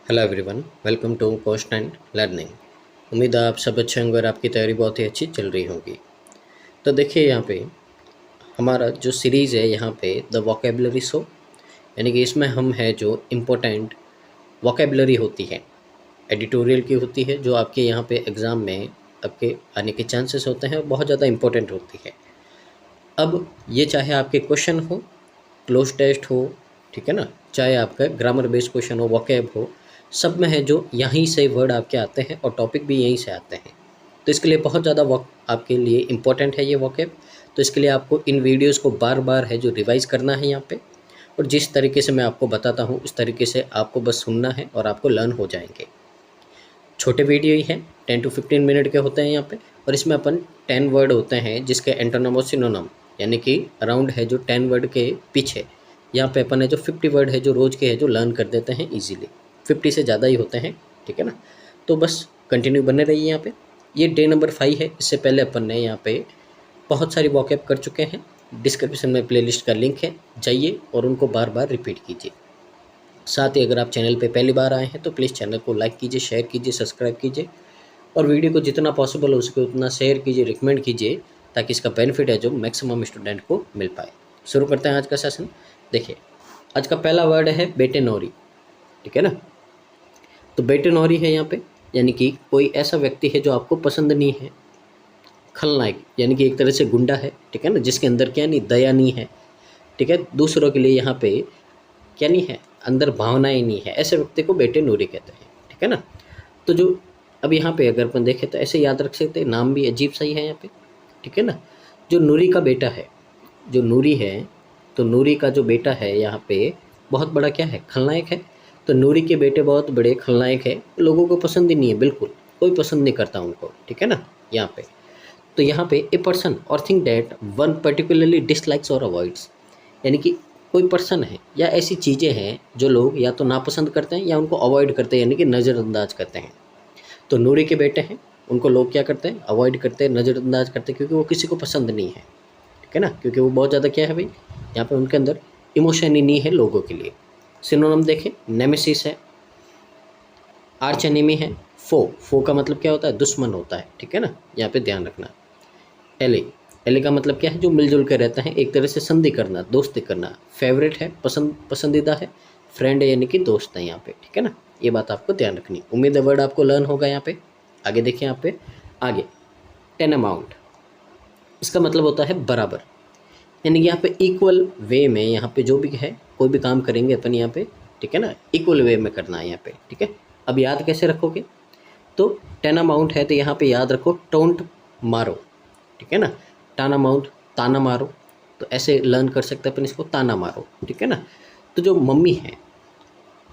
Hello everyone, welcome to constant learning. उम्मीद है आप सब अच्छे होंगे और आपकी तैयारी बहुत ही अच्छी चल रही होगी। तो देखिए यहाँ पे हमारा जो सीरीज़ है यहाँ पे द वोकेबलरी शो, यानी कि इसमें हम है जो इम्पोर्टेंट वोकेबलरी होती है, एडिटोरियल की होती है, जो आपके यहाँ पे एग्ज़ाम में आपके आने के चांसेस होते हैं, बहुत ज़्यादा इम्पोर्टेंट होती है। अब ये चाहे आपके क्वेश्चन हो, क्लोज टेस्ट हो, ठीक है ना, चाहे आपका ग्रामर बेस्ड क्वेश्चन हो, वोकैब हो, सब में है जो यहीं से वर्ड आपके आते हैं और टॉपिक भी यहीं से आते हैं। तो इसके लिए बहुत ज़्यादा आपके लिए इम्पोर्टेंट है ये वोकैब। तो इसके लिए आपको इन वीडियोज़ को बार बार है जो रिवाइज़ करना है यहाँ पे, और जिस तरीके से मैं आपको बताता हूँ उस तरीके से आपको बस सुनना है और आपको लर्न हो जाएंगे। छोटे वीडियो ही हैं, 10 to 15 मिनट के होते हैं यहाँ पे, और इसमें अपन 10 वर्ड होते हैं जिसके एंटोनिम और सिनोनिम, यानी कि अराउंड है जो 10 वर्ड के पीछे यहाँ पे अपन है जो 50 वर्ड है जो रोज़ के है जो लर्न कर देते हैं इजीली। 50 से ज़्यादा ही होते हैं, ठीक है ना। तो बस कंटिन्यू बने रहिए यहाँ पे। ये डे नंबर 5 है। इससे पहले अपन ने यहाँ पे बहुत सारी वॉकअप कर चुके हैं। डिस्क्रिप्शन में प्लेलिस्ट का लिंक है, जाइए और उनको बार बार रिपीट कीजिए। साथ ही अगर आप चैनल पे पहली बार आए हैं तो प्लीज़ चैनल को लाइक कीजिए, शेयर कीजिए, सब्सक्राइब कीजिए, और वीडियो को जितना पॉसिबल हो सके उतना शेयर कीजिए, रिकमेंड कीजिए, ताकि इसका बेनिफिट है जो मैक्सिमम स्टूडेंट को मिल पाए। शुरू करते हैं आज का सेशन। देखिए, आज का पहला वर्ड है बेटेनोरी, ठीक है ना। तो बेटेनोरी है यहाँ पे, यानी कि कोई ऐसा व्यक्ति है जो आपको पसंद नहीं है। खलनायक, यानी कि एक तरह से गुंडा है, ठीक है ना, जिसके अंदर क्या नहीं, दया नहीं है, ठीक है, दूसरों के लिए यहाँ पे क्या नहीं है, अंदर भावनाएं नहीं है, ऐसे व्यक्ति को बेटेनोरी कहते हैं, ठीक है ना। तो जो अब यहाँ पे अगर अपन देखें तो ऐसे याद रख सकते हैं, नाम भी अजीब सा ही है यहाँ पे, ठीक है ना। जो नूरी का बेटा है, जो नूरी है, तो नूरी का जो बेटा है यहाँ पे बहुत बड़ा क्या है, खलनायक है। तो नूरी के बेटे बहुत बड़े खलनायक है, लोगों को पसंद ही नहीं है, बिल्कुल कोई पसंद नहीं करता उनको, ठीक है ना यहाँ पे। तो यहाँ पे ए पर्सन और thing date one particularly dislikes और अवॉइड्स, यानी कि कोई पर्सन है या ऐसी चीज़ें हैं जो लोग या तो नापसंद करते हैं या उनको अवॉइड करते हैं, यानी कि नज़रअंदाज करते हैं। तो नूरी के बेटे हैं, उनको लोग क्या करते हैं, अवॉइड करते हैं, नज़रअंदाज करते हैं, क्योंकि वो किसी को पसंद नहीं है, ठीक है ना, क्योंकि वो बहुत ज़्यादा क्या है भाई, यहाँ पे उनके अंदर इमोशन ही नहीं है लोगों के लिए। सिनोनिम देखें, नेमेसिस है, आर्च एनिमी है, फो का मतलब क्या होता है, दुश्मन होता है, ठीक है ना, यहाँ पे ध्यान रखना। एले का मतलब क्या है, जो मिलजुल कर रहता है, एक तरह से संधि करना, दोस्ती करना। फेवरेट है, पसंदीदा है। फ्रेंड है, यानी कि दोस्त है यहाँ पे, ठीक है ना। ये बात आपको ध्यान रखनी। उम्मीद है वर्ड आपको लर्न होगा यहाँ पे। आगे देखिए यहाँ पे, आगे टेन अमाउंट, इसका मतलब होता है बराबर, यानी कि यहाँ पे इक्वल वे में यहाँ पे जो भी है, कोई भी काम करेंगे अपन यहाँ पे, ठीक है ना, इक्वल वे में करना है यहाँ पे, ठीक है। अब याद कैसे रखोगे, तो टेन अमाउंट है तो यहाँ पे याद रखो टोंट मारो, ठीक है ना। टाना माउंट, ताना मारो, तो ऐसे लर्न कर सकते हैं अपन इसको, ताना मारो, ठीक है ना। तो जो मम्मी है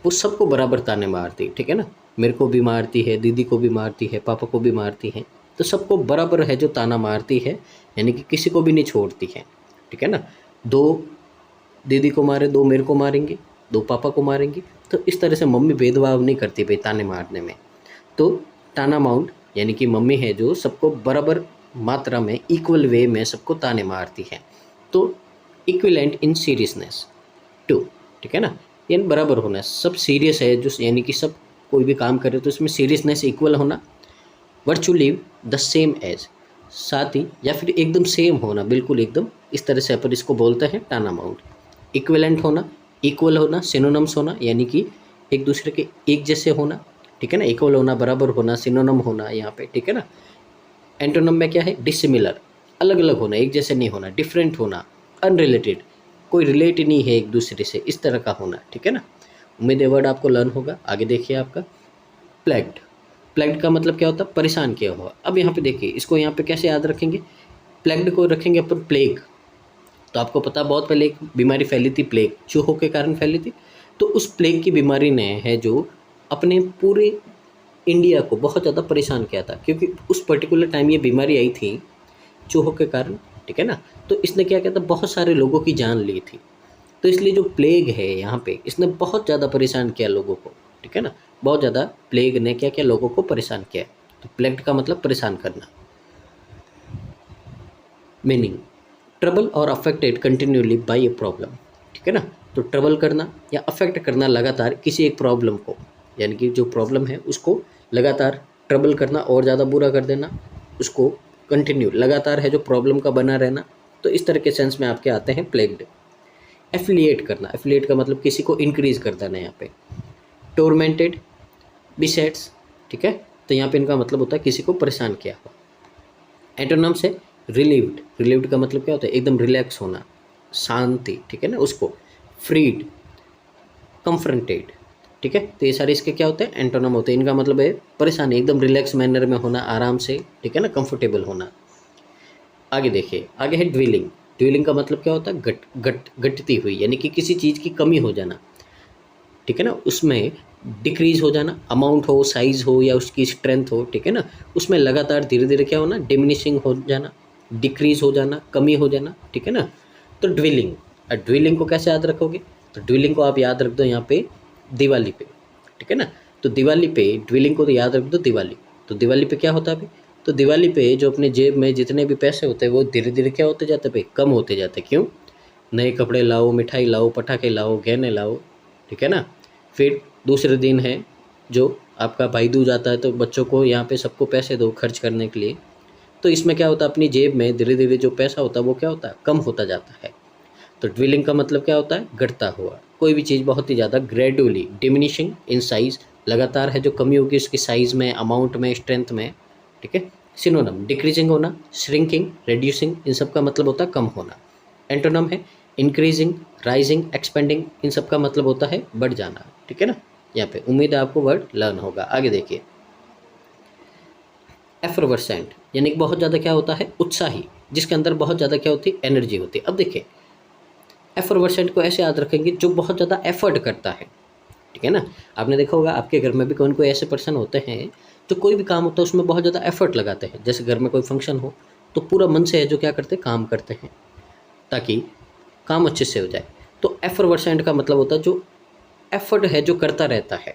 वो सबको बराबर ताने मारती है, ठीक है ना, मेरे को भी मारती है, दीदी को भी मारती है, पापा को भी मारती है, तो सबको बराबर है जो ताना मारती है, यानी कि किसी को भी नहीं छोड़ती है, ठीक है ना। दो दीदी को मारे, दो मेरे को मारेंगे, दो पापा को मारेंगे, तो इस तरह से मम्मी भेदभाव नहीं करती भाई ताने मारने में। तो टाना माउंट, यानी कि मम्मी है जो सबको बराबर मात्रा में, इक्वल वे में सबको ताने मारती है। तो इक्विलेंट इन सीरियसनेस टू, ठीक है ना, यानी बराबर होना, सब सीरियस है जो, यानी कि सब कोई भी काम करे तो इसमें सीरियसनेस इक्वल होना। Virtue live the same age, साथ ही या फिर एकदम सेम होना, बिल्कुल एकदम, इस तरह से अपन इसको बोलते हैं टाना माउंट। इक्विलेंट होना, इक्वल होना, सिनोनिम्स होना, यानी कि एक दूसरे के एक जैसे होना, ठीक है ना, इक्वल होना, बराबर होना, सिनोनिम होना यहाँ पे, ठीक है ना। एंटोनिम में क्या है, डिसिमिलर, अलग अलग होना, एक जैसे नहीं होना, डिफरेंट होना, अनरिलेटेड, कोई रिलेट नहीं है एक दूसरे से, इस तरह का होना, ठीक है ना। उम्मीद है वर्ड आपको लर्न होगा। आगे देखिए आपका प्लेग्ड, प्लेग्ड का मतलब क्या होता है, परेशान किया हुआ। अब यहाँ पे देखिए, इसको यहाँ पे कैसे याद रखेंगे, प्लेग्ड को रखेंगे अपन प्लेग। तो आपको पता, बहुत पहले एक बीमारी फैली थी, प्लेग, चूहों के कारण फैली थी। तो उस प्लेग की बीमारी ने है जो अपने पूरे इंडिया को बहुत ज़्यादा परेशान किया था, क्योंकि उस पर्टिकुलर टाइम ये बीमारी आई थी चूहों के कारण, ठीक है ना। तो इसने क्या किया था, बहुत सारे लोगों की जान ली थी। तो इसलिए जो प्लेग है यहाँ पे, इसने बहुत ज़्यादा परेशान किया लोगों को, ठीक है ना, बहुत ज़्यादा प्लेग ने क्या किया, लोगों को परेशान किया। तो प्लेग्ड का मतलब परेशान करना। मीनिंग, ट्रबल और affected continuously by a problem, ठीक है ना। तो ट्रबल करना या अफेक्ट करना लगातार किसी एक प्रॉब्लम को, यानी कि जो प्रॉब्लम है उसको लगातार ट्रबल करना और ज़्यादा बुरा कर देना, उसको कंटिन्यू लगातार है जो प्रॉब्लम का बना रहना। तो इस तरह के सेंस में आपके आते हैं प्लेग्ड। एफिलिएट करना, एफिलिएट का मतलब किसी को इंक्रीज कर देना यहाँ पे। टोरमेंटेड, बिसेट्स, ठीक है, तो यहाँ पे इनका मतलब होता है किसी को परेशान किया हो। एंटोनिम्स है रिलीव्ड, रिलीव्ड का मतलब क्या होता है, एकदम रिलैक्स होना, शांति, ठीक है ना, उसको। फ्रीड, कंफ्रंटेड, ठीक है, तो ये सारे इसके क्या होते हैं, एंटोनिम होते हैं। इनका मतलब है परेशानी, एकदम रिलैक्स मैनर में होना, आराम से, ठीक है ना, कंफर्टेबल होना। आगे देखिए, आगे है ड्विलिंग। ड्विलिंग का मतलब क्या होता है, घटती हुई, यानी कि किसी चीज़ की कमी हो जाना, ठीक है ना, उसमें डिक्रीज हो जाना, अमाउंट हो, साइज हो या उसकी स्ट्रेंथ हो, ठीक है ना, उसमें लगातार धीरे धीरे क्या होना, डिमिनिशिंग हो जाना, डिक्रीज हो जाना, कमी हो जाना, ठीक है ना। तो ड्विलिंग, ड्विलिंग को कैसे याद रखोगे, तो ड्विलिंग को आप याद रख दो यहाँ पे दिवाली पे, ठीक है ना। तो दिवाली पे ड्विलिंग को तो याद रख दो दिवाली। तो दिवाली पे क्या होता है भाई, तो दिवाली पे जो अपने जेब में जितने भी पैसे होते हैं वो धीरे धीरे क्या होते जाते हैं भाई, कम होते जाते हैं। क्यों, नए कपड़े लाओ, मिठाई लाओ, पटाखे लाओ, गहने लाओ, ठीक है ना। फिर दूसरे दिन है जो आपका भाई दूज आता है, तो बच्चों को यहाँ पे सबको पैसे दो खर्च करने के लिए। तो इसमें क्या होता है, अपनी जेब में धीरे धीरे जो पैसा होता है वो क्या होता है, कम होता जाता है। तो ड्विलिंग का मतलब क्या होता है, घटता हुआ, कोई भी चीज़ बहुत ही ज़्यादा ग्रेजुअली, डिमिनिशिंग इन साइज, लगातार है जो कमी होगी उसकी साइज़ में, अमाउंट में, स्ट्रेंथ में, ठीक है। सिनोनम, डिक्रीजिंग होना, श्रिंकिंग, रिड्यूसिंग, इन सब का मतलब होता है कम होना। एंटोनम है इंक्रीजिंग, राइजिंग, एक्सपेंडिंग, इन सब का मतलब होता है बढ़ जाना, ठीक है ना। यहाँ पे उम्मीद है आपको वर्ड लर्न होगा। आगे देखिए, एफरवर्सेंट, यानी कि बहुत ज़्यादा क्या होता है, उत्साही, जिसके अंदर बहुत ज़्यादा क्या होती है, एनर्जी होती है। अब देखिए, एफरवर्सेंट को ऐसे याद रखेंगे जो बहुत ज़्यादा एफर्ट करता है, ठीक है ना। आपने देखा होगा आपके घर में भी कोई कोई ऐसे पर्सन होते हैं जो कोई भी काम होता है उसमें बहुत ज़्यादा एफर्ट लगाते हैं। जैसे घर में कोई फंक्शन हो तो पूरा मन से है जो क्या करते हैं, काम करते हैं ताकि काम अच्छे से हो जाए। तो एफरवर्सेंट का मतलब होता है जो एफर्ट है जो करता रहता है,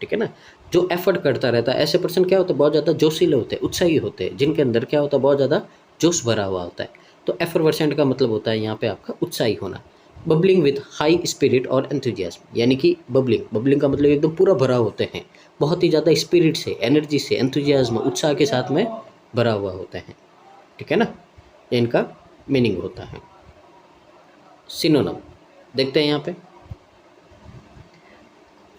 ठीक है ना, जो एफर्ट करता रहता है। ऐसे पर्सन क्या होता है, बहुत ज़्यादा जोशीले होते हैं, उत्साही होते हैं, जिनके अंदर क्या होता है, बहुत ज़्यादा जोश भरा हुआ होता है। तो एफरवर्सेंट का मतलब होता है यहाँ पे आपका उत्साही होना। बबलिंग विथ हाई स्पिरिट और एंथुजियाज्म, यानी कि बबलिंग, बबलिंग का मतलब एकदम पूरा भरा होते हैं, बहुत ही ज़्यादा स्पिरिट से, एनर्जी से, एंथुजियाज्म, उत्साह के साथ में भरा हुआ होते हैं, ठीक है ना, ये इनका मीनिंग होता है। सिनोनम देखते हैं यहाँ पे,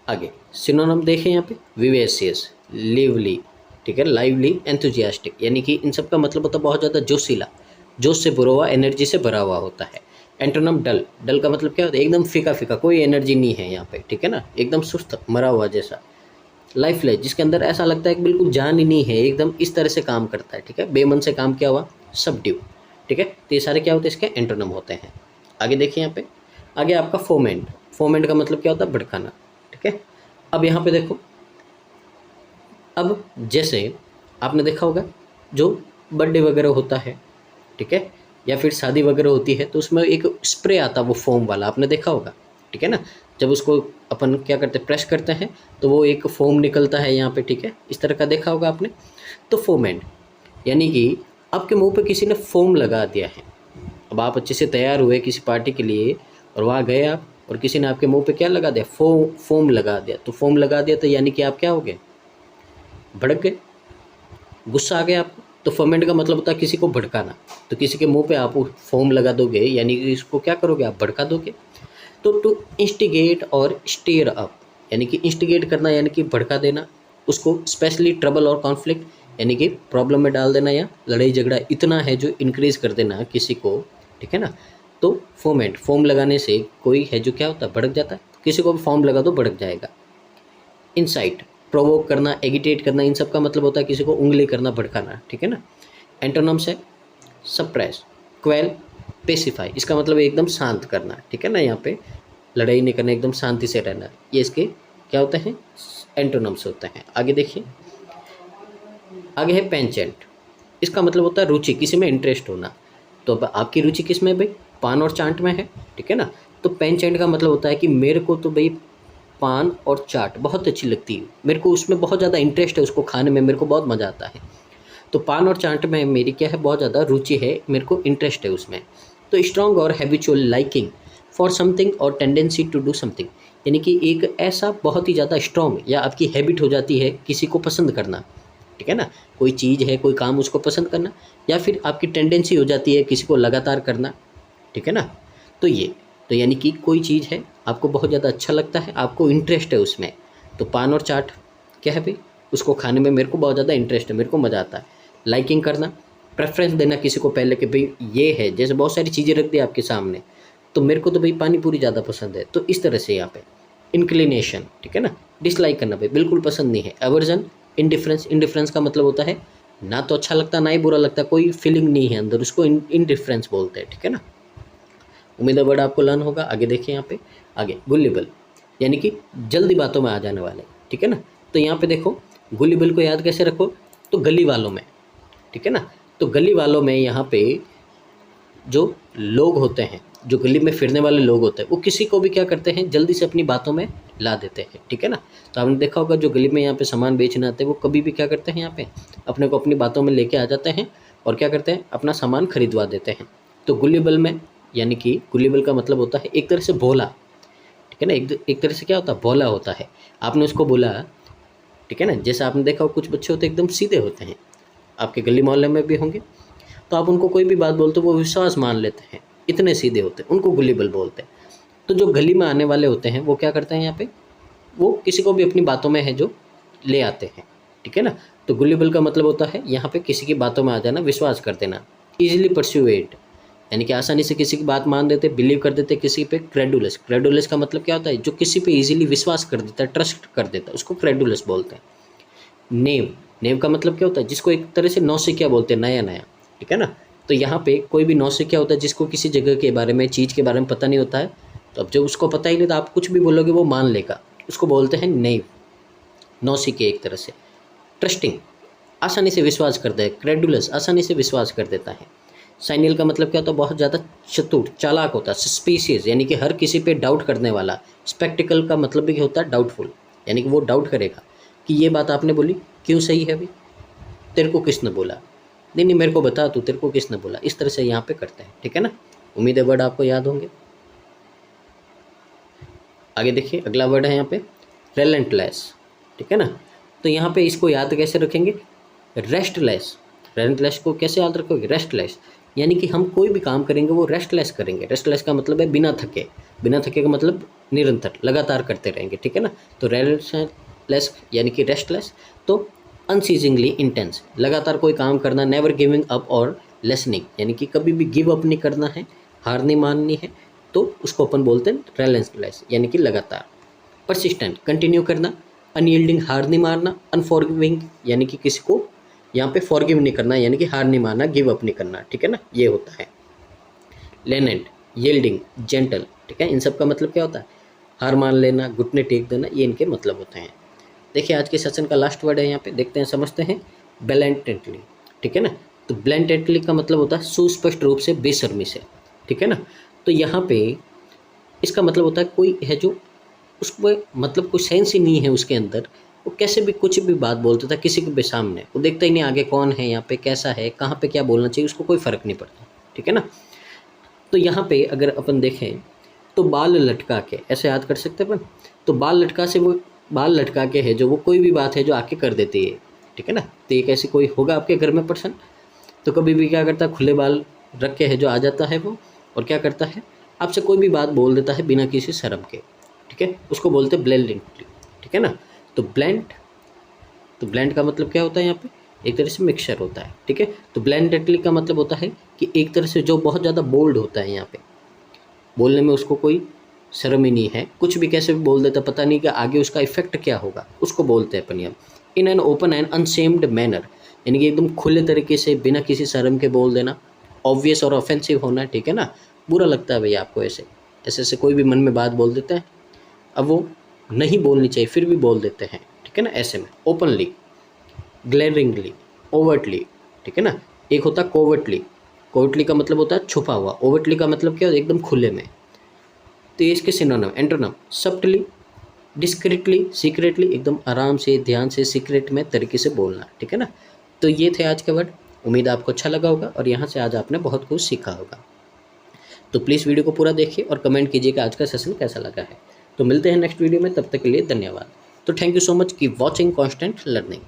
आगे सिनोनम देखें यहाँ पे, विवेसियस, लिवली, ठीक है, लाइवली, एंथुजियास्टिक, यानी कि इन सब का मतलब होता है बहुत ज़्यादा जोशीला, जोश से भरा हुआ, एनर्जी से भरा हुआ होता है। एंटोनम डल, डल का मतलब क्या होता है, एकदम फीका फीका, कोई एनर्जी नहीं है यहाँ पे, ठीक है ना, एकदम सुस्त, मरा हुआ जैसा। लाइफलेस, जिसके अंदर ऐसा लगता है कि बिल्कुल जान ही नहीं है, एकदम इस तरह से काम करता है, ठीक है, बेमन से काम किया हुआ, सबड्यू, ठीक है। तो ये सारे क्या होते हैं, इसके एंटोनम होते हैं। आगे देखिए यहाँ पे, आगे आपका फोमेंट, फोमेंट का मतलब क्या होता है, भड़काना, ठीक है। अब यहाँ पे देखो, अब जैसे आपने देखा होगा जो बर्थडे वगैरह होता है, ठीक है, या फिर शादी वगैरह होती है तो उसमें एक स्प्रे आता है वो फोम वाला, आपने देखा होगा, ठीक है ना। जब उसको अपन क्या करते हैं, प्रेस करते हैं तो वो एक फोम निकलता है यहाँ पे, ठीक है, इस तरह का देखा होगा आपने। तो फोमेंट, यानी कि आपके मुंह पे किसी ने फोम लगा दिया है। अब आप अच्छे से तैयार हुए किसी पार्टी के लिए और वहाँ गए आप, और किसी ने आपके मुंह पे क्या लगा दिया, फोम लगा दिया। तो फोम लगा दिया तो यानी कि आप क्या हो गए, भड़क गए, गुस्सा आ गया आपको। तो फर्मेंट का मतलब होता है किसी को भड़काना। तो किसी के मुंह पे आप फोम लगा दोगे यानी कि इसको क्या करोगे, आप भड़का दोगे। तो टू इंस्टिगेट और स्टीयर अप, यानी कि इंस्टिगेट करना यानी कि भड़का देना उसको, स्पेशली ट्रबल और कॉन्फ्लिक्ट यानी कि प्रॉब्लम में डाल देना या लड़ाई झगड़ा इतना है जो इंक्रीज कर देना किसी को, ठीक है ना। तो फोमेंट, फोम लगाने से कोई है जो क्या होता है, भड़क जाता है। किसी को भी फॉर्म लगा दो भड़क जाएगा। इंसाइट, प्रोवोक करना, एगिटेट करना, इन सब का मतलब होता है किसी को उंगली करना, भड़काना, ठीक है ना। एंटोनिम्स है सप्रेस, क्वेल, पेसिफाई, इसका मतलब एकदम शांत करना, ठीक है ना, यहाँ पे लड़ाई नहीं करना, एकदम शांति से रहना, ये इसके क्या होते हैं, एंटोनिम्स होते हैं। आगे देखिए, आगे है पेंचेंट, इसका मतलब होता है रुचि, किसी में इंटरेस्ट होना। तो अब आपकी रुचि किस में है भाई, पान और चाट में है, ठीक है ना। तो पेंचेंट का मतलब होता है कि मेरे को तो भाई पान और चाट बहुत अच्छी लगती है, मेरे को उसमें बहुत ज़्यादा इंटरेस्ट है, उसको खाने में मेरे को बहुत मज़ा आता है। तो पान और चाट में मेरी क्या है, बहुत ज़्यादा रुचि है, मेरे को इंटरेस्ट है उसमें। तो स्ट्रॉन्ग और हैबिचुअल लाइकिंग फॉर समथिंग और टेंडेंसी टू डू समथिंग, यानी कि एक ऐसा बहुत ही ज़्यादा स्ट्रॉन्ग या आपकी हैबिट हो जाती है किसी को पसंद करना, ठीक है ना, कोई चीज़ है, कोई काम उसको पसंद करना, या फिर आपकी टेंडेंसी हो जाती है किसी को लगातार करना, ठीक है ना। तो ये तो यानी कि कोई चीज़ है आपको बहुत ज़्यादा अच्छा लगता है, आपको इंटरेस्ट है उसमें, तो पान और चाट क्या है भाई, उसको खाने में मेरे को बहुत ज़्यादा इंटरेस्ट है, मेरे को मज़ा आता है। लाइकिंग करना, प्रेफरेंस देना किसी को पहले कि भाई ये है, जैसे बहुत सारी चीज़ें रख दी आपके सामने, तो मेरे को तो भाई पानी पूरी ज़्यादा पसंद है, तो इस तरह से यहाँ पे इंक्लिनेशन, ठीक है ना। डिसलाइक करना भाई बिल्कुल पसंद नहीं है। एवर्जन, इंडिफरेंस, इंडिफरेंस का मतलब होता है ना तो अच्छा लगता ना ही बुरा लगता, कोई फीलिंग नहीं है अंदर, उसको इंडिफरेंस बोलते हैं, ठीक है ना। उम्मीद है वर्ड आपको लर्न होगा। आगे देखिए यहाँ पे, आगे गुलिबल यानी कि जल्दी बातों में आ जाने वाले, ठीक है ना। तो यहाँ पे देखो गुलिबल को याद कैसे रखो, तो गली वालों में, ठीक है ना। तो गली वालों में यहाँ पे जो लोग होते हैं, जो गली में फिरने वाले लोग होते हैं, वो किसी को भी क्या करते हैं, जल्दी से अपनी बातों में ला देते हैं, ठीक है ना। तो आपने देखा होगा जो गली में यहाँ पे सामान बेचने आते हैं, वो कभी भी क्या करते हैं, यहाँ पे अपने को अपनी बातों में लेके आ जाते हैं और क्या करते हैं, अपना सामान खरीदवा देते हैं। तो गुलिबल में यानी कि गुलिबल का मतलब होता है एक तरह से भोला, ठीक है ना, एक तरह से क्या होता है, भोला होता है। आपने उसको बोला, ठीक है ना, जैसे आपने देखा हो कुछ बच्चे होते हैं एकदम सीधे होते हैं, आपके गली मोहल्ले में भी होंगे, तो आप उनको कोई भी बात बोलते हो वो विश्वास मान लेते हैं, इतने सीधे होते हैं, उनको गुलिबल बोलते हैं। तो जो गली में आने वाले होते हैं वो क्या करते हैं, यहाँ पे वो किसी को भी अपनी बातों में है जो ले आते हैं, ठीक है ना। तो गुलिबल का मतलब होता है यहाँ पे किसी की बातों में आ जाना, विश्वास कर देना। ईजिली परस्यूएड यानी कि आसानी से किसी की बात मान देते, बिलीव कर देते किसी पे। क्रेडुलस, क्रेडुलस का मतलब क्या होता है, जो किसी पे इजीली विश्वास कर देता है, ट्रस्ट कर देता है, उसको क्रेडुलस बोलते हैं। नेव, नेव का मतलब क्या होता है, जिसको एक तरह से नौसिखिया बोलते हैं, नया नया, ठीक है ना। तो यहाँ पे कोई भी नौसिखिया होता है जिसको किसी जगह के बारे में, चीज़ के बारे में पता नहीं होता है, तो अब जब उसको पता ही नहीं तो आप कुछ भी बोलोगे वो मान लेगा, उसको बोलते हैं नेव, नौसिखिया एक तरह से। ट्रस्टिंग, आसानी से विश्वास करता है, क्रेडुलस आसानी से विश्वास कर देता है। साइनियल का मतलब क्या होता है, बहुत ज़्यादा चतुर, चालाक होता है। सस्पिशियस यानी कि हर किसी पे डाउट करने वाला। स्पेक्टिकल का मतलब भी होता है डाउटफुल, यानी कि वो डाउट करेगा कि ये बात आपने बोली क्यों सही है, अभी तेरे को किसने बोला, नहीं नहीं मेरे को बता तू, तेरे को किसने बोला, इस तरह से यहाँ पे करते हैं, ठीक है ना। उम्मीद है वर्ड आपको याद होंगे। आगे देखिए अगला वर्ड है यहाँ पे रेलेंटलेस, ठीक है ना। तो यहाँ पे इसको याद कैसे रखेंगे, रेस्टलेस। रेस्टलेस को कैसे याद रखोगे, रेस्टलेस यानी कि हम कोई भी काम करेंगे वो रेस्टलेस करेंगे। रेस्टलेस का मतलब है बिना थके, बिना थके का मतलब निरंतर लगातार करते रहेंगे, ठीक है ना। तो रेस्टलेस यानी कि रेस्टलेस। तो अनसीजिंगली इंटेंस, लगातार कोई काम करना। नेवर गिविंग अप और लेसनिंग यानी कि कभी भी गिव अप नहीं करना है, हार नहीं माननी है, तो उसको अपन बोलते हैं रेलेंटलेस यानी कि लगातार। परसिस्टेंट, कंटिन्यू करना। अनयील्डिंग, हार नहीं मारना। अनफॉरगिविंग यानी कि किसी को यहाँ पे फॉरगिव नहीं करना, यानी कि हार नहीं मारना, गिव अप नहीं करना, ठीक है ना, ये होता है। लेनेंट, यील्डिंग, जेंटल, ठीक है, इन सब का मतलब क्या होता है, हार मान लेना, घुटने टेक देना, ये इनके मतलब होते हैं। देखिए आज के सेशन का लास्ट वर्ड है यहाँ पे, देखते हैं समझते हैं, ब्लेंटेंटली, ठीक है ना। तो ब्लेंटेंटली का मतलब होता है सुस्पष्ट रूप से, बेशर्मी से, ठीक है ना। तो यहाँ पे इसका मतलब होता है कोई है जो उसको मतलब कोई सेंस ही नहीं है उसके अंदर, वो कैसे भी कुछ भी बात बोलता था किसी के भी सामने, वो देखता ही नहीं आगे कौन है, यहाँ पे कैसा है, कहाँ पे क्या बोलना चाहिए, उसको कोई फ़र्क नहीं पड़ता, ठीक है ना। तो यहाँ पे अगर अपन देखें तो बाल लटका के ऐसे याद कर सकते हैं अपन, तो बाल लटका से वो बाल लटका के है जो वो कोई भी बात है जो आके कर देती है, ठीक है ना। तो एक ऐसी कोई होगा आपके घर में पर्सन, तो कभी भी क्या करता है, खुले बाल रख के है जो आ जाता है वो, और क्या करता है, आपसे कोई भी बात बोल देता है बिना किसी शर्म के, ठीक है, उसको बोलते हैं ब्लेंडेंटली, ठीक है ना। तो ब्लेंड का मतलब क्या होता है, यहाँ पे एक तरह से मिक्सचर होता है, ठीक है। तो ब्लेंडेंटली का मतलब होता है कि एक तरह से जो बहुत ज़्यादा बोल्ड होता है, यहाँ पे बोलने में उसको कोई शर्म ही नहीं है, कुछ भी कैसे भी बोल देता, पता नहीं कि आगे उसका इफेक्ट क्या होगा, उसको बोलते हैं अपन यहाँ। In an open and unashamed manner यानी कि एकदम खुले तरीके से बिना किसी शर्म के बोल देना। ऑब्वियस और ऑफेंसिव होना, ठीक है ना, बुरा लगता है भैया आपको ऐसे ऐसे कोई भी मन में बात बोल देते हैं, अब वो नहीं बोलनी चाहिए फिर भी बोल देते हैं, ठीक है ना, ऐसे में। ओपनली, ग्लेरिंगली, ओवर्टली, ठीक है ना। एक होता है कोवर्टली, कोवर्टली का मतलब होता है छुपा हुआ, ओवर्टली का मतलब क्या, एकदम खुले में। तो ये इसके सिनोनिम, एंटोनिम, सब्टली, डिस्क्रिटली, सीक्रेटली, एकदम आराम से, ध्यान से, सीक्रेट में तरीके से बोलना, ठीक है ना। तो ये थे आज के वर्ड, उम्मीद आपको अच्छा लगा होगा और यहाँ से आज आपने बहुत कुछ सीखा होगा। तो प्लीज़ वीडियो को पूरा देखिए और कमेंट कीजिए कि आज का सेशन कैसा लगा है। तो मिलते हैं नेक्स्ट वीडियो में, तब तक के लिए धन्यवाद। तो thank you so much, keep watching constant learning.